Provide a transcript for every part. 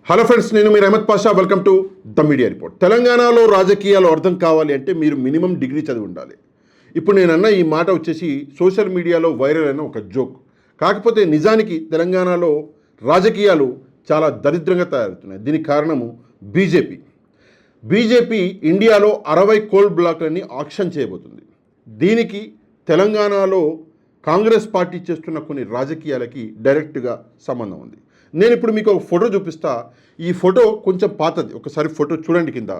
Hello friends, నేను మీరు Ahmed Pasha. Welcome to the media report. తెలంగాణలో రాజకీయాలు అర్థం కావాలి అంటే మీరు మినిమం డిగ్రీ చదివి ఉండాలి. ఇప్పుడు నేను అన్న ఈ మాట వచ్చేసి సోషల్ మీడియాలో వైరల్ అయిన ఒక జోక్. కాకపోతే నిజానికి తెలంగాణలో రాజకీయాలు చాలా దరిద్రంగా తయారవుతున్నాయి. దీనికి కారణము బీజేపీ ఇండియాలో 60 కోల్ బ్లాక్లని ఆక్షన్ చేయబోతుంది. దీనికి తెలంగాణలో కాంగ్రెస్ పార్టీ చేస్తున్న కొన్ని రాజకీయాలకి డైరెక్ట్గా సంబంధం ఉంది. నేను ఇప్పుడు మీకు ఒక ఫోటో చూపిస్తా. ఈ ఫోటో కొంచెం పాతది, ఒకసారి ఫోటో చూడండి. కింద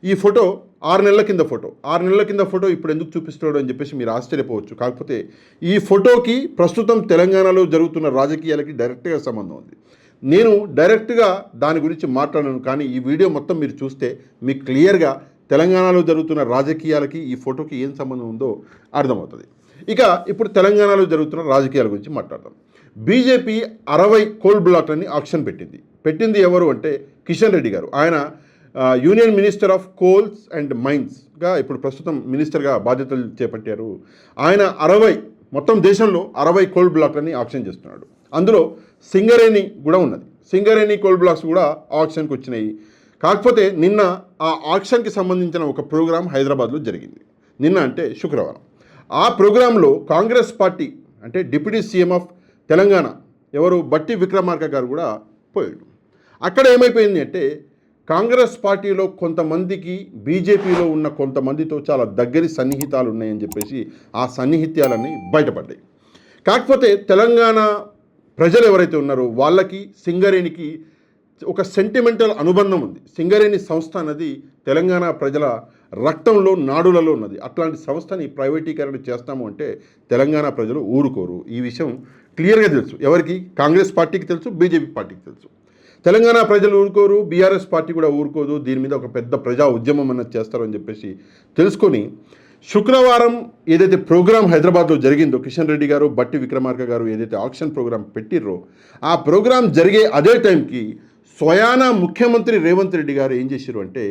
ఈ ఫోటో 6 నెలల కింద ఫోటో. 6 నెలల కింద ఫోటో ఇప్పుడు ఎందుకు చూపిస్తున్నాడు అని చెప్పేసి మీరు ఆశ్చర్యపోవచ్చు. కాకపోతే ఈ ఫోటోకి ప్రస్తుతం తెలంగాణలో జరుగుతున్న రాజకీయాలకి డైరెక్ట్గా సంబంధం ఉంది. నేను డైరెక్ట్గా దాని గురించి మాట్లాడను, కానీ ఈ వీడియో మొత్తం మీరు చూస్తే మీకు క్లియర్గా తెలంగాణలో జరుగుతున్న రాజకీయాలకి ఈ ఫోటోకి ఏం సంబంధం ఉందో అర్థమవుతుంది. ఇక ఇప్పుడు తెలంగాణలో జరుగుతున్న రాజకీయాల గురించి మాట్లాడదాం. బీజేపీ 60 కోల్ బ్లాక్లని ఆక్షన్ పెట్టింది ఎవరు అంటే కిషన్ రెడ్డి గారు. ఆయన యూనియన్ మినిస్టర్ ఆఫ్ కోల్స్ అండ్ మైన్స్గా ఇప్పుడు ప్రస్తుతం మినిస్టర్గా బాధ్యతలు చేపట్టారు. ఆయన మొత్తం దేశంలో 60 కోల్ బ్లాక్లని ఆక్షన్ చేస్తున్నాడు. అందులో సింగరేణి కూడా ఉన్నది. సింగరేణి కోల్ బ్లాక్స్ కూడా ఆక్షన్కి వచ్చినాయి. కాకపోతే నిన్న ఆ ఆక్షన్కి సంబంధించిన ఒక ప్రోగ్రాం హైదరాబాద్లో జరిగింది. నిన్న అంటే శుక్రవారం. ఆ ప్రోగ్రాంలో కాంగ్రెస్ పార్టీ అంటే డిప్యూటీ సీఎం ఆఫ్ తెలంగాణ ఎవరు బట్టి విక్రమార్క గారు కూడా పోయాడు. అక్కడ ఏమైపోయింది అంటే కాంగ్రెస్ పార్టీలో కొంతమందికి బీజేపీలో ఉన్న కొంతమందితో చాలా దగ్గరి సన్నిహితాలు ఉన్నాయని చెప్పేసి ఆ సన్నిహిత్యాలన్నీ బయటపడ్డాయి. కాకపోతే తెలంగాణ ప్రజలు ఎవరైతే ఉన్నారో వాళ్ళకి సింగరేణికి ఒక సెంటిమెంటల్ అనుబంధం ఉంది. సింగరేణి సంస్థ అన్నది తెలంగాణ ప్రజల రక్తంలో నాడులలో ఉన్నది. అట్లాంటి సంస్థని ప్రైవేటీకరణ చేస్తాము అంటే తెలంగాణ ప్రజలు ఊరుకోరు. ఈ విషయం క్లియర్గా తెలుసు. ఎవరికి? కాంగ్రెస్ పార్టీకి తెలుసు, బీజేపీ పార్టీకి తెలుసు. తెలంగాణ ప్రజలు ఊరుకోరు, బీఆర్ఎస్ పార్టీ కూడా ఊరుకోదు. దీని మీద ఒక పెద్ద ప్రజా ఉద్యమం అన్నది చేస్తారని చెప్పేసి తెలుసుకొని శుక్రవారం ఏదైతే ప్రోగ్రాం హైదరాబాద్లో జరిగిందో, కిషన్ రెడ్డి గారు బట్టి విక్రమార్క గారు ఏదైతే ఆక్షన్ ప్రోగ్రాం పెట్టిర్రో ఆ ప్రోగ్రాం జరిగే అదే టైంకి స్వయానా ముఖ్యమంత్రి రేవంత్ రెడ్డి గారు ఏం చేశారు అంటే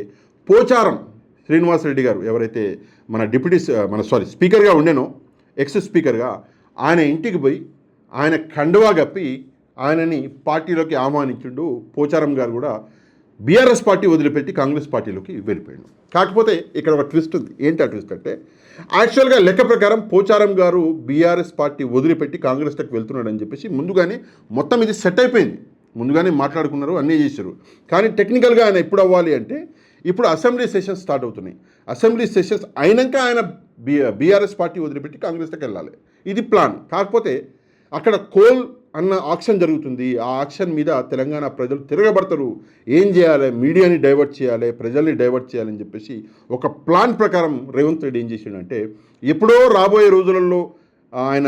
పోచారం శ్రీనివాస్ రెడ్డి గారు ఎవరైతే మన స్పీకర్గా ఉండేనో, ఎక్స్ స్పీకర్గా, ఆయన ఇంటికి పోయి ఆయన కండువా కప్పి ఆయనని పార్టీలోకి ఆహ్వానించిండు. పోచారం గారు కూడా బీఆర్ఎస్ పార్టీ వదిలిపెట్టి కాంగ్రెస్ పార్టీలోకి వెళ్ళిపోయాడు. కాకపోతే ఇక్కడ ఒక ట్విస్ట్ ఉంది. ఏంటి ఆ ట్విస్ట్ అంటే యాక్చువల్గా లెక్క ప్రకారం పోచారం గారు బీఆర్ఎస్ పార్టీ వదిలిపెట్టి కాంగ్రెస్లోకి వెళ్తున్నాడు అని చెప్పేసి ముందుగానే మొత్తం ఇది సెట్ అయిపోయింది. ముందుగానే మాట్లాడుకున్నారు, అన్నీ చేశారు. కానీ టెక్నికల్గా ఆయన ఎప్పుడు అవ్వాలి అంటే ఇప్పుడు అసెంబ్లీ సెషన్స్ స్టార్ట్ అవుతున్నాయి. అసెంబ్లీ సెషన్స్ అయినాక ఆయన బీఆర్ఎస్ పార్టీ వదిలిపెట్టి కాంగ్రెస్లోకి వెళ్ళాలి. ఇది ప్లాన్. కాకపోతే అక్కడ కోల్ అన్న ఆక్షన్ జరుగుతుంది. ఆ ఆక్షన్ మీద తెలంగాణ ప్రజలు తిరగబడతారు. ఏం చేయాలి? మీడియాని డైవర్ట్ చేయాలి, ప్రజల్ని డైవర్ట్ చేయాలని చెప్పేసి ఒక ప్లాన్ ప్రకారం రేవంత్ రెడ్డి ఏం చేసిండంటే ఎప్పుడో రాబోయే రోజులలో ఆయన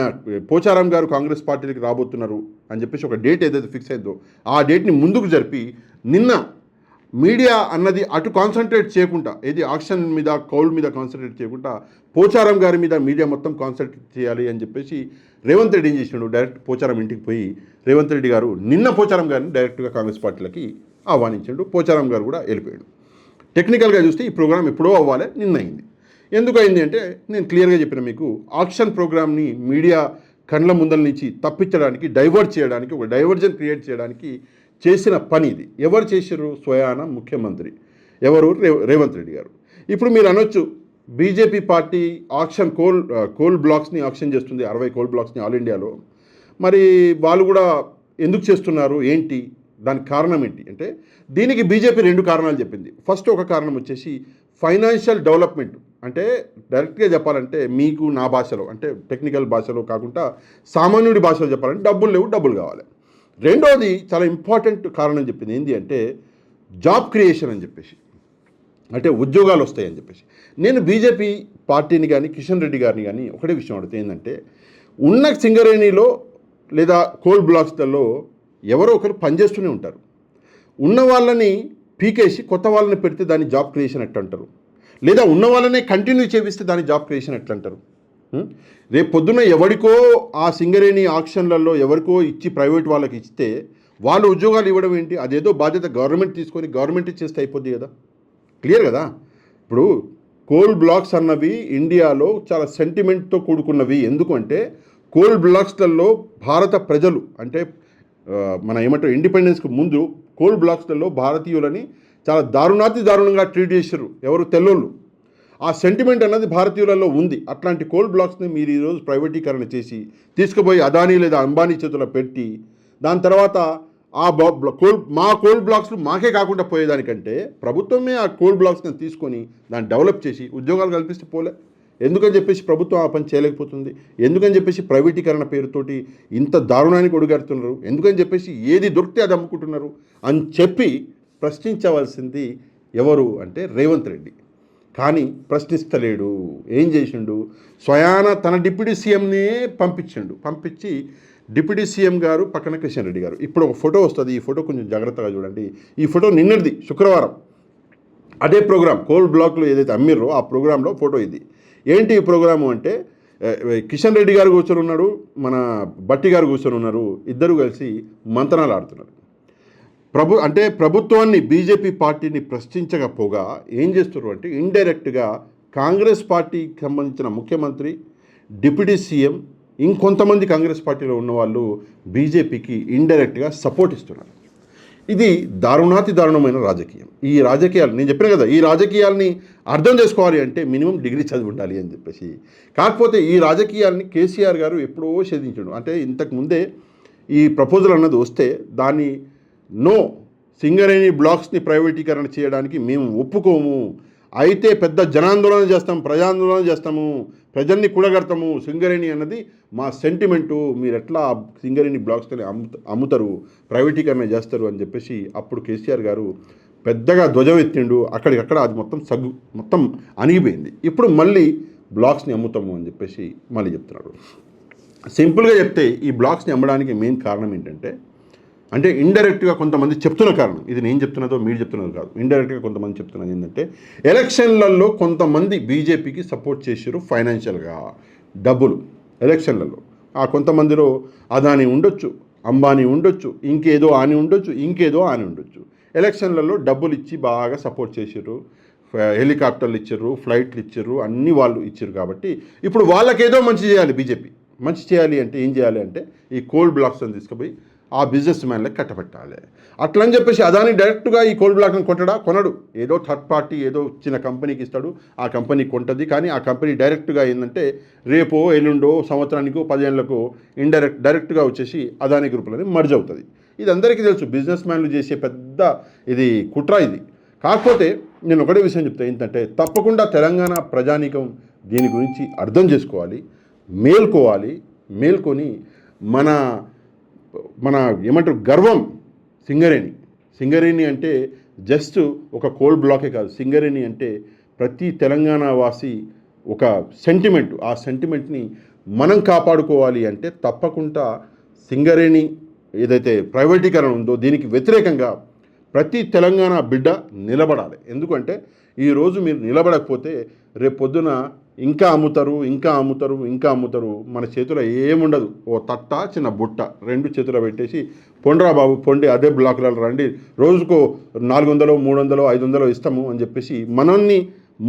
పోచారం గారు కాంగ్రెస్ పార్టీకి రాబోతున్నారు అని చెప్పేసి ఒక డేట్ ఏదైతే ఫిక్స్ అయిందో ఆ డేట్ని ముందుకు జరిపి నిన్న మీడియా అన్నది అటు కాన్సన్ట్రేట్ చేయకుండా, ఏది ఆక్షన్ మీద కౌల్ మీద కాన్సన్ట్రేట్ చేయకుండా పోచారం గారి మీద మీడియా మొత్తం కాన్సన్ట్రేట్ చేయాలి అని చెప్పేసి రేవంత్ రెడ్డి ఏం చేసినాడు, డైరెక్ట్ పోచారం ఇంటికి పోయి రేవంత్ రెడ్డి గారు నిన్న పోచారం గారిని డైరెక్ట్గా కాంగ్రెస్ పార్టీలకి ఆహ్వానించాడు. పోచారం గారు కూడా వెళ్ళిపోయాడు. టెక్నికల్గా చూస్తే ఈ ప్రోగ్రాం ఎప్పుడో అవ్వాలి, నిన్న అయింది. ఎందుకు అయింది అంటే నేను క్లియర్గా చెప్పిన మీకు, ఆక్షన్ ప్రోగ్రామ్ని మీడియా కండ్ల ముందల నుంచి తప్పించడానికి, డైవర్ట్ చేయడానికి, ఒక డైవర్జన్ క్రియేట్ చేయడానికి చేసిన పని ఇది. ఎవరు చేశారు? స్వయాన ముఖ్యమంత్రి ఎవరు? రేవంత్ రెడ్డి గారు. ఇప్పుడు మీరు అనొచ్చు బీజేపీ పార్టీ ఆక్షన్ కోల్ బ్లాక్స్ని ఆక్షన్ చేస్తుంది, 60 కోల్ బ్లాక్స్ని ఆల్ ఇండియాలో. మరి వాళ్ళు కూడా ఎందుకు చేస్తున్నారు, ఏంటి దానికి కారణం ఏంటి అంటే దీనికి బీజేపీ 2 కారణాలు చెప్పింది. ఫస్ట్ ఒక కారణం వచ్చేసి ఫైనాన్షియల్ డెవలప్మెంట్. అంటే డైరెక్ట్గా చెప్పాలంటే మీకు నా భాషలో, అంటే టెక్నికల్ భాషలో కాకుండా సామాన్యుడి భాషలో చెప్పాలంటే డబ్బులు లేవు, డబ్బులు కావాలి. రెండోది చాలా ఇంపార్టెంట్ కారణం చెప్పింది. ఏంటి అంటే జాబ్ క్రియేషన్ అని చెప్పేసి, అంటే ఉద్యోగాలు వస్తాయని చెప్పేసి. నేను బీజేపీ పార్టీని కానీ కిషన్ రెడ్డి గారిని కానీ ఒకటే విషయం అడుగుతుంది. ఏంటంటే ఉన్న సింగరేణిలో లేదా కోల్ బ్లాక్స్లలో ఎవరో ఒకరు పనిచేస్తూనే ఉంటారు. ఉన్న వాళ్ళని పీకేసి కొత్త వాళ్ళని పెడితే దాన్ని జాబ్ క్రియేషన్ ఎట్లా అంటారు? లేదా ఉన్న వాళ్ళనే కంటిన్యూ చేపిస్తే దాన్ని జాబ్ క్రియేషన్ ఎట్లా అంటారు? రేపు పొద్దున్న ఎవరికో ఆ సింగరేణి ఆక్షన్లలో ఎవరికో ఇచ్చి ప్రైవేట్ వాళ్ళకి ఇస్తే వాళ్ళు ఉద్యోగాలు ఇవ్వడం ఏంటి? అదేదో బాధ్యత గవర్నమెంట్ తీసుకొని గవర్నమెంట్ ఇచ్చేస్తే అయిపోద్ది కదా. క్లియర్ కదా. ఇప్పుడు కోల్ బ్లాక్స్ అన్నవి ఇండియాలో చాలా సెంటిమెంట్తో కూడుకున్నవి. ఎందుకంటే కోల్ బ్లాక్స్లలో భారత ప్రజలు అంటే మన ఏమంటారు ఇండిపెండెన్స్కి ముందు కోల్ బ్లాక్స్లలో భారతీయులని చాలా దారుణంగా ట్రీట్ చేశారు ఎవరు తెల్లోళ్ళు. ఆ సెంటిమెంట్ అన్నది భారతీయులలో ఉంది. అట్లాంటి కోల్ బ్లాక్స్ని మీరు ఈరోజు ప్రైవేటీకరణ చేసి తీసుకుపోయి అదానీ లేదా అంబానీ చేతుల్లో పెట్టి దాని తర్వాత ఆ కోల్ బ్లాక్స్లు మాకే కాకుండా పోయేదానికంటే ప్రభుత్వమే ఆ కోల్ బ్లాక్స్ని తీసుకొని దాన్ని డెవలప్ చేసి ఉద్యోగాలు కల్పిస్తే పోలే. ఎందుకని చెప్పేసి ప్రభుత్వం ఆ పని చేయలేకపోతుంది? ఎందుకని చెప్పేసి ప్రైవేటీకరణ పేరుతోటి ఇంత దారుణానికి ఒడిగడుతున్నారు? ఎందుకని చెప్పేసి ఏది దొరికితే అది అమ్ముకుంటున్నారు అని చెప్పి ప్రశ్నించవలసింది ఎవరు అంటే రేవంత్ రెడ్డి. కానీ ప్రశ్నిస్తలేడు. ఏం చేసిండు? స్వయాన తన డిప్యూటీ సీఎంనే పంపించి డిప్యూటీ సీఎం గారు పక్కన కిషన్ రెడ్డి గారు. ఇప్పుడు ఒక ఫోటో వస్తుంది, ఈ ఫోటో కొంచెం జాగ్రత్తగా చూడండి. ఈ ఫోటో నిన్నటిది, శుక్రవారం. అదే ప్రోగ్రామ్ కోల్ బ్లాక్లో ఏదైతే అమ్మిర్రో ఆ ప్రోగ్రాంలో ఫోటో ఇది. ఏంటి ఈ ప్రోగ్రాము అంటే కిషన్ రెడ్డి గారు కూర్చొని ఉన్నాడు, మన బట్టి గారు కూర్చొని ఉన్నారు. ఇద్దరు కలిసి మంతనాలు ఆడుతున్నారు. ప్రభుత్వాన్ని బీజేపీ పార్టీని ప్రశ్నించకపోగా ఏం చేస్తున్నారు అంటే ఇండైరెక్ట్గా కాంగ్రెస్ పార్టీకి సంబంధించిన ముఖ్యమంత్రి, డిప్యూటీ సీఎం, ఇంకొంతమంది కాంగ్రెస్ పార్టీలో ఉన్నవాళ్ళు బీజేపీకి ఇండైరెక్ట్గా సపోర్ట్ ఇస్తున్నారు. ఇది దారుణమైన రాజకీయం. ఈ రాజకీయాలు నేను చెప్పిన కదా, ఈ రాజకీయాల్ని అర్థం చేసుకోవాలి అంటే మినిమం డిగ్రీ చదివి ఉండాలి అని చెప్పేసి. కాకపోతే ఈ రాజకీయాల్ని కేసీఆర్ గారు ఎప్పుడో ఛేదించాడు. అంటే ఇంతకుముందే ఈ ప్రపోజల్ అన్నది వస్తే దాన్ని నో, సింగరేణి బ్లాక్స్ని ప్రైవేటీకరణ చేయడానికి మేము ఒప్పుకోము, అయితే పెద్ద జనాందోళన చేస్తాం, ప్రజాందోళన చేస్తాము, ప్రజల్ని కూడగడతాము, సింగరేణి అన్నది మా సెంటిమెంటు, మీరు ఎట్లా సింగరేణి బ్లాక్స్ని అమ్ముతారు, ప్రైవేటీకరణ చేస్తారు అని చెప్పేసి అప్పుడు కేసీఆర్ గారు పెద్దగా ధ్వజమెత్తిండు. అక్కడికక్కడ అది మొత్తం అణిగిపోయింది. ఇప్పుడు మళ్ళీ బ్లాక్స్ని అమ్ముతాము అని చెప్పేసి మళ్ళీ చెప్తున్నాడు. సింపుల్గా చెప్తే ఈ బ్లాక్స్ని అమ్మడానికి మెయిన్ కారణం ఏంటంటే, అంటే ఇండైరెక్ట్గా కొంతమంది చెప్తున్న కారణం, ఇది నేను చెప్తున్నదో మీరు చెప్తున్నదో కాదు, ఇండైరెక్ట్గా కొంతమంది చెప్తున్నది ఏంటంటే ఎలక్షన్లలో కొంతమంది బీజేపీకి సపోర్ట్ చేశారు ఫైనాన్షియల్గా, డబ్బులు ఎలక్షన్లలో. ఆ కొంతమందిలో అదానీ ఉండొచ్చు, అంబానీ ఉండొచ్చు, ఇంకేదో ఆని ఉండొచ్చు. ఎలక్షన్లలో డబ్బులు ఇచ్చి బాగా సపోర్ట్ చేశారు, హెలికాప్టర్లు ఇచ్చారు, ఫ్లైట్లు ఇచ్చారు, అన్నీ వాళ్ళు ఇచ్చారు. కాబట్టి ఇప్పుడు వాళ్ళకేదో మంచి చేయాలి, బీజేపీ మంచి చేయాలి అంటే ఏం చేయాలి అంటే ఈ కోల్ బ్లాక్స్ అని తీసుకుపోయి ఆ బిజినెస్ మ్యాన్లకు కట్టబెట్టాలి. అట్లని చెప్పేసి అదాని డైరెక్ట్గా ఈ కోల్ బ్లాక్ని కొనడు. ఏదో థర్డ్ పార్టీ ఏదో చిన్న కంపెనీకి ఇస్తాడు, ఆ కంపెనీ కొంటది. కానీ ఆ కంపెనీ డైరెక్ట్గా ఏంటంటే రేపో ఎల్లుండో సంవత్సరానికో 10 ఏళ్లకో డైరెక్ట్గా వచ్చేసి అదాని గ్రూపులని మర్జ్ అవుతుంది. ఇది అందరికీ తెలుసు, బిజినెస్ మ్యాన్లు చేసే పెద్ద ఇది కుట్ర ఇది. కాకపోతే నేను ఒకటే విషయం చెప్తాను ఏంటంటే, తప్పకుండా తెలంగాణ ప్రజానీకం దీని గురించి అర్థం చేసుకోవాలి, మేల్కొని మన ఏమంటారు గర్వం సింగరేణి అంటే జస్ట్ ఒక కోల్ బ్లాకే కాదు. సింగరేణి అంటే ప్రతి తెలంగాణ వాసి ఒక సెంటిమెంట్. ఆ సెంటిమెంట్ని మనం కాపాడుకోవాలి అంటే తప్పకుండా సింగరేణి ఏదైతే ప్రైవేటీకరణ ఉందో దీనికి వ్యతిరేకంగా ప్రతి తెలంగాణ బిడ్డ నిలబడాలి. ఎందుకంటే ఈరోజు మీరు నిలబడకపోతే రేపు పొద్దున ఇంకా అమ్ముతారు. మన చేతిలో ఏముండదు. ఓ తట్ట చిన్న బుట్ట 2 చేతులు పెట్టేసి పొండ్రా బాబు పొండి, అదే బ్లాకులలో రండి, రోజుకో 400, 300, 500 ఇస్తాము అని చెప్పేసి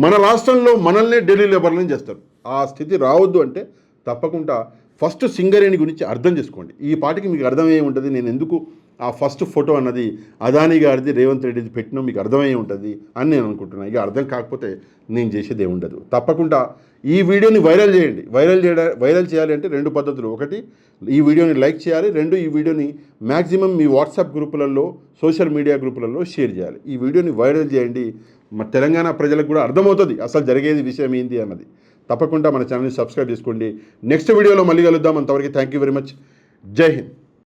మన రాష్ట్రంలో మనల్నే ఢిల్లీ లేబర్లను చేస్తారు. ఆ స్థితి రావద్దు అంటే తప్పకుండా ఫస్ట్ సింగరేణి గురించి అర్థం చేసుకోండి. ఈ పాటికి మీకు అర్థమయ్యే ఉంటుంది నేను ఎందుకు ఆ ఫస్ట్ ఫోటో అన్నది అదానీ గారిది, రేవంత్ రెడ్డిది పెట్టినా మీకు అర్థమయ్యే ఉంటుంది అని నేను అనుకుంటున్నాను. ఇక అర్థం కాకపోతే నేను చేసేది ఏముండదు. తప్పకుండా ఈ వీడియోని వైరల్ చేయండి. వైరల్ చేయాలి అంటే 2 పద్ధతులు. ఒకటి, ఈ వీడియోని లైక్ చేయాలి. 2, ఈ వీడియోని మ్యాక్సిమం మీ వాట్సాప్ గ్రూపులలో, సోషల్ మీడియా గ్రూపులలో షేర్ చేయాలి. ఈ వీడియోని వైరల్ చేయండి. మన తెలంగాణ ప్రజలకు కూడా అర్థమవుతుంది అసలు జరిగేది విషయం ఏంటి అన్నది. తప్పకుండా మన ఛానల్ని సబ్స్క్రైబ్ చేసుకోండి. నెక్స్ట్ వీడియోలో మళ్ళీ కలుద్దాం. అంతవరకు థ్యాంక్ యూ వెరీ మచ్. జై హింద్.